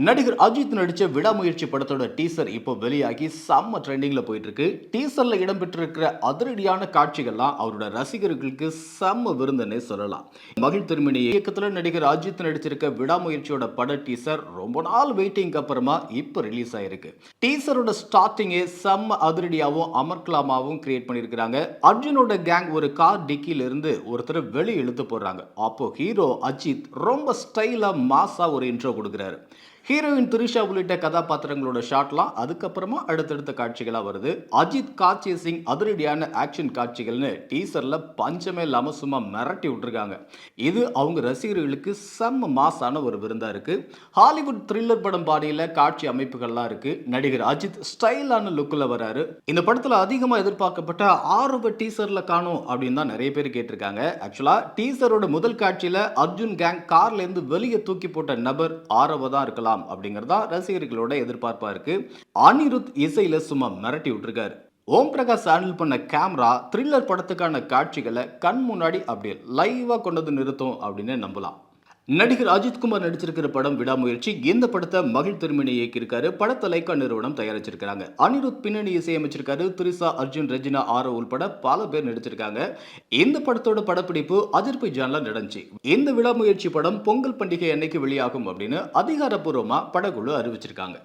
நடிகர் அஜித் நடிச்ச விடாமுயற்சி படத்தோட டீசர் இப்போ வெளியாகி செம்ம ட்ரெண்டிங்ல போயிட்டு இருக்கு. டீசர்ல இடம்பெற்றிருக்கிற அதிரடியான காட்சிகள்லாம் அவரோட ரசிகர்களுக்கு செம்ம விருந்துன்னே சொல்லலாம். மகிழ் திருமணி இயக்கத்துல நடிகர் அஜித் நடிச்சிருக்க விடாமுயற்சியோட பட டீசர் ரொம்ப நாள் வெயிட்டிங்க்கு அப்புறமா இப்போ ரிலீஸ் ஆயிருக்கு. டீசரோட ஸ்டார்டிங்கே செம்ம அதிரடியாவும் அமர்க்கலாமாவும் கிரியேட் பண்ணியிருக்கிறாங்க. அர்ஜுனோட கேங் ஒரு கார் டிக்கில இருந்து ஒருத்தர் வெளியே இழுத்து போடுறாங்க. அப்போ ஹீரோ அஜித் ரொம்ப ஸ்டைலா மாசா ஒரு இன்ட்ரோ கொடுக்குறாரு. ஹீரோயின் திரிஷா உள்ளிட்ட கதாபாத்திரங்களோட ஷாட்லாம் அதுக்கப்புறமா அடுத்தடுத்த காட்சிகளா வருது. அஜித் கார் சேசிங் அதிரடியான ஆக்ஷன் காட்சிகள்னு டீசர்ல பஞ்சமே இல்லாம சும்மா மிரட்டி விட்டுருக்காங்க. இது அவங்க ரசிகர்களுக்கு செம்ம மாசான ஒரு விருந்தா இருக்கு. ஹாலிவுட் த்ரில்லர் படம் பாணியில காட்சி அமைப்புகள்லாம் இருக்கு. நடிகர் அஜித் ஸ்டைலான லுக்ல வராரு. இந்த படத்துல அதிகமா எதிர்பார்க்கப்பட்ட ஆரவ டீசர்ல காணும் அப்படின்னு தான் நிறைய பேர் கேட்டிருக்காங்க. ஆக்சுவலா டீசரோட முதல் காட்சியில அர்ஜுன் கேங் கார்ல இருந்து வெளியே தூக்கி போட்ட நபர் ஆரவ தான் இருக்கலாம் அப்படிங்கறதா ரசிகர்களோட எதிர்பார்ப்பா இருக்கு. அனிருத் இசையில சும்மா மிரட்டி விட்டுருக்காரு. ஓம் பிரகாஷ் ஹேண்டில் பண்ண கேமரா த்ரில்லர் படத்துக்கான காட்சிகளை கண் முன்னாடி அப்படியே லைவா கொண்டு வந்து நிறுத்தும் அப்படின்னு நம்பலாம். நடிகர் அஜித்குமார் நடிச்சிருக்கிற படம் விடாமுயற்சி. இந்த படத்தை மகிழ் திருமணி இயக்கியிருக்காரு. படத்தை லைக்கா நிறுவனம் தயாரிச்சிருக்காங்க. அனிருத் பின்னணி இசையமைச்சிருக்காரு. திரிசா, அர்ஜுன், ரெஜினா, ஆரோ உள்பட பல பேர் நடிச்சிருக்காங்க. இந்த படத்தோட படப்பிடிப்பு அஜர்பைஜான்ல நடந்துச்சு. இந்த விடாமுயற்சி படம் பொங்கல் பண்டிகை அன்னைக்கு வெளியாகும் அப்படின்னு அதிகாரப்பூர்வமா படக்குழு அறிவிச்சிருக்காங்க.